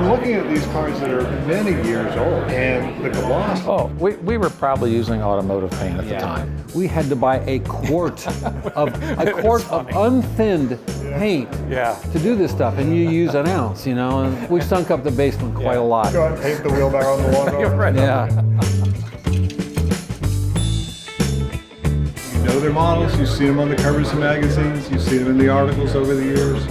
looking at these cars that are many years old, and the gloss. Oh, we were probably using automotive paint at the time. We had to buy a quart of unthinned paint to do this stuff, and you use an ounce, you know. And we stunk up the basement quite a lot. Go ahead and paint the wheel bar on the lawnmower. Right. Yeah. You know their models. You've seen them on the covers of magazines. You've seen them in the articles over the years.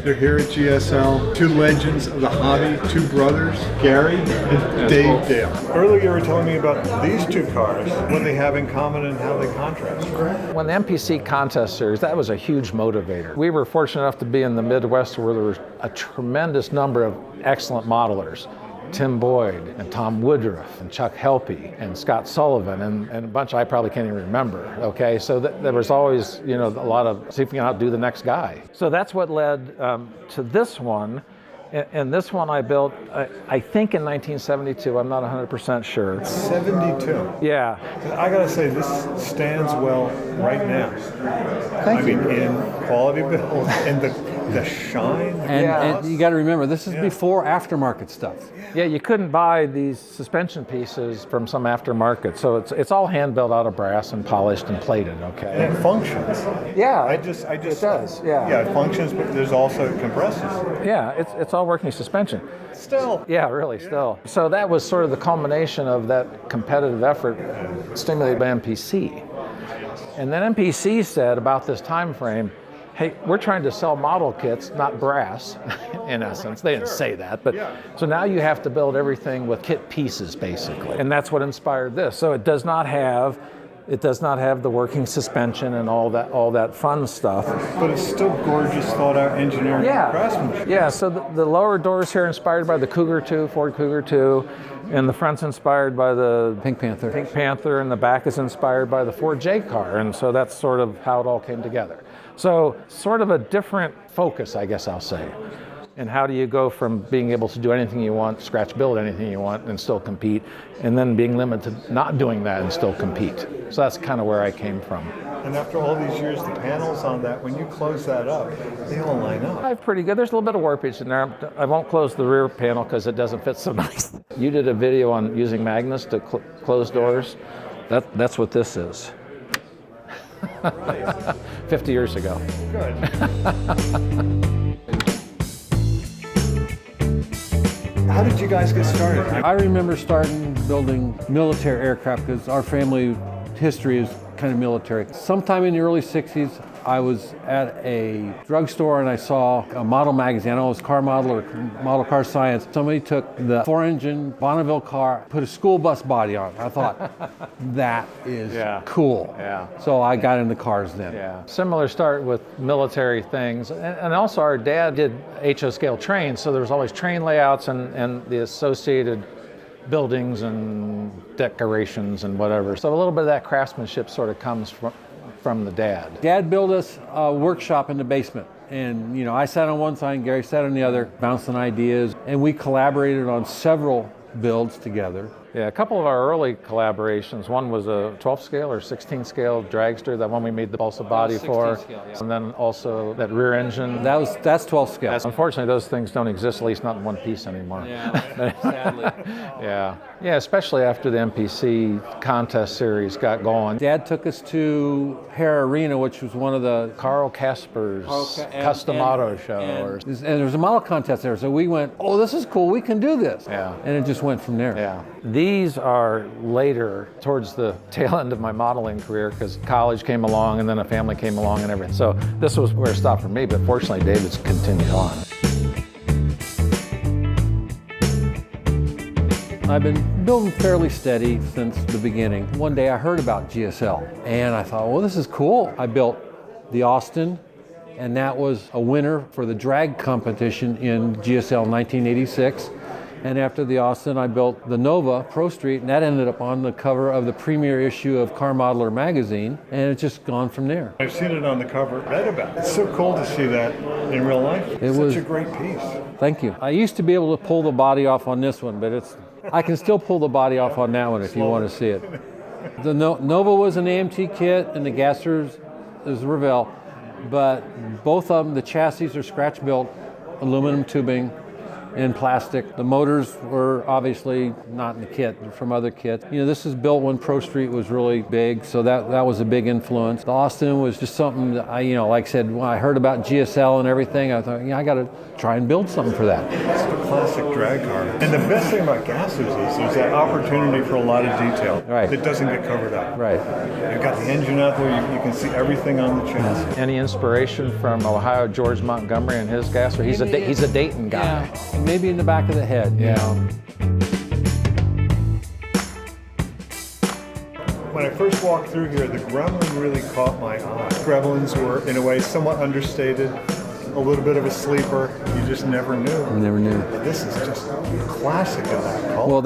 They're here at GSL. Two legends of the hobby, two brothers, Gary and Dave Dale. Earlier you were telling me about these two cars, what they have in common and how they contrast. When the MPC contest series, that was a huge motivator. We were fortunate enough to be in the Midwest where there was a tremendous number of excellent modelers. Tim Boyd and Tom Woodruff and Chuck Helpe and Scott Sullivan and a bunch I probably can't even remember, okay? So there was always, you know, a lot of see if we can outdo the next guy. So that's what led to this one. And this one I built, I think in 1972, I'm not 100% sure. 72. Yeah. I gotta say, this stands well right now. Thank you. I mean, in quality build and the shine. And you got to remember, this is before aftermarket stuff. Yeah, you couldn't buy these suspension pieces from some aftermarket, so it's all hand built out of brass and polished and plated. Okay. And it functions. Yeah, I just it does. Yeah. Yeah, it functions, but there's also it compresses. Yeah, it's all working suspension. Still. Yeah, really, still. So that was sort of the culmination of that competitive effort stimulated by MPC. And then MPC said about this time frame, hey, we're trying to sell model kits, not brass, in essence. They didn't say that, but so now you have to build everything with kit pieces, basically. And that's what inspired this. So it does not have the working suspension and all that fun stuff. But it's still gorgeous, thought out engineering and craftsmanship. Yeah, so the lower doors here are inspired by the Cougar 2, Ford Cougar 2, and the front's inspired by the Pink Panther, and the back is inspired by the Ford J car, and so that's sort of how it all came together. So sort of a different focus, I guess I'll say. And how do you go from being able to do anything you want, scratch build anything you want, and still compete, and then being limited to not doing that and still compete. So that's kind of where I came from. And after all these years, the panels on that, when you close that up, they all line up. I'm pretty good. There's a little bit of warpage in there. I won't close the rear panel because it doesn't fit so nice. You did a video on using magnets to close doors. That's what this is. 50 years ago. Good. How did you guys get started? I remember starting building military aircraft because our family history is kind of military. Sometime in the early 60s, I was at a drugstore and I saw a model magazine. I don't know if it was Car Model or Model Car Science. Somebody took the 4-engine Bonneville car, put a school bus body on it. I thought, that is cool. Yeah. So I got into cars then. Yeah. Similar start with military things. And also our dad did HO scale trains, so there was always train layouts and the associated buildings and decorations and whatever. So a little bit of that craftsmanship sort of comes from the dad. Dad built us a workshop in the basement. And, you know, I sat on one side and Gary sat on the other, bouncing ideas. And we collaborated on several builds together. Yeah, a couple of our early collaborations. One was a 12 scale or 16 scale dragster, that one we made the balsa body for. Scale, yeah. And then also that rear engine. That's 12 scale. Unfortunately, those things don't exist, at least not in one piece anymore. Yeah, sadly. Yeah, especially after the MPC contest series got going. Dad took us to Hare Arena, which was one of the Carl Casper's custom auto show. And there was a model contest there, so we went, oh, this is cool, we can do this. Yeah. And it just went from there. Yeah. These are later, towards the tail end of my modeling career, because college came along and then a family came along and everything. So this was where it stopped for me, but fortunately David's continued on. I've been building fairly steady since the beginning. One day I heard about GSL and I thought, well, this is cool. I built the Austin, and that was a winner for the drag competition in GSL 1986. And after the Austin, I built the Nova Pro Street, and that ended up on the cover of the premier issue of Car Modeler magazine, and it's just gone from there. I've seen it on the cover, read about it. It's so cool to see that in real life. It's such a great piece. Thank you. I used to be able to pull the body off on this one, but I can still pull the body off on that one if you want to see it. The Nova was an AMT kit, and the Gasser is Revell, but both of them, the chassis are scratch-built, aluminum tubing, in plastic. The motors were obviously not in the kit, they're from other kits. You know, this is built when Pro Street was really big, so that was a big influence. The Austin was just something that I, you know, like I said, when I heard about GSL and everything, I thought, I got to try and build something for that. It's the classic drag car. And the best thing about gassers is there's that opportunity for a lot of detail that doesn't get covered up. Right. You've got the engine out there, you can see everything on the chassis. Any inspiration from Ohio George Montgomery and his gasser? He's a Dayton guy. Yeah, maybe in the back of the head. You know. When I first walked through here, the Gremlin really caught my eye. Gremlins were, in a way, somewhat understated, a little bit of a sleeper. You just never knew. I never knew. But this is just a classic of that color. Well,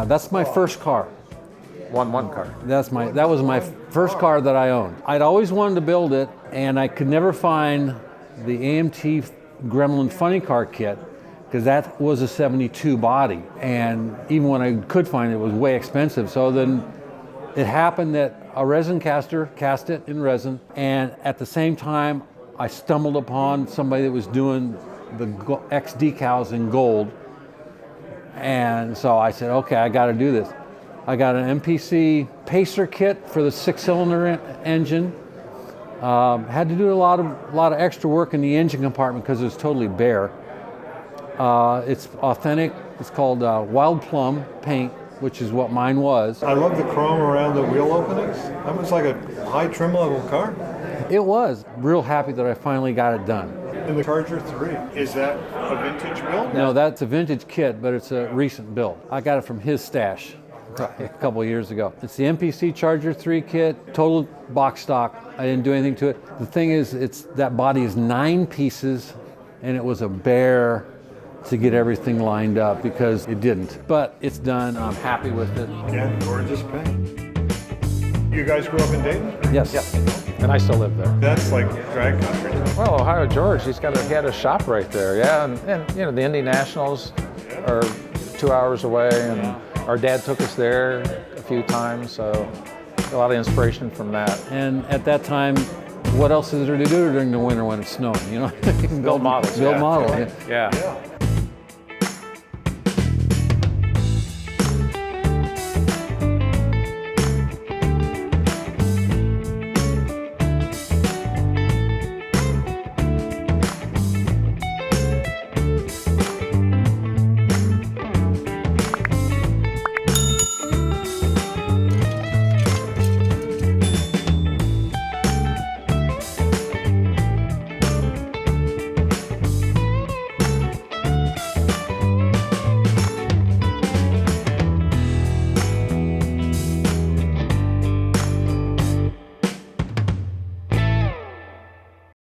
that's my first car. One car. That was my first car that I owned. I'd always wanted to build it, and I could never find the AMT Gremlin funny car kit, because that was a 72 body, and even when I could find it, it was way expensive. So then it happened that a resin caster cast it in resin, and at the same time I stumbled upon somebody that was doing the X decals in gold, and so I said, okay, I got to do this. I got an MPC pacer kit for the 6-cylinder engine. Had to do a lot of extra work in the engine compartment because it was totally bare. It's authentic. It's called Wild Plum paint, which is what mine was. I love the chrome around the wheel openings. That was like a high trim level car. It was. Real happy that I finally got it done. And the Charger 3, is that a vintage build? No, that's a vintage kit, but it's a recent build. I got it from his stash a couple of years ago. It's the MPC Charger 3 kit, total box stock. I didn't do anything to it. The thing is, that body is 9 pieces, and it was a bear to get everything lined up because it didn't. But it's done. I'm happy with it. Yeah, gorgeous paint. You guys grew up in Dayton? Yes. And I still live there. That's like drag country. Well, Ohio George, he had a shop right there, yeah. And you know, the Indy Nationals are 2 hours away, and our dad took us there a few times, so a lot of inspiration from that. And at that time, what else is there to do during the winter when it's snowing, you know? Build models. Build models. Yeah.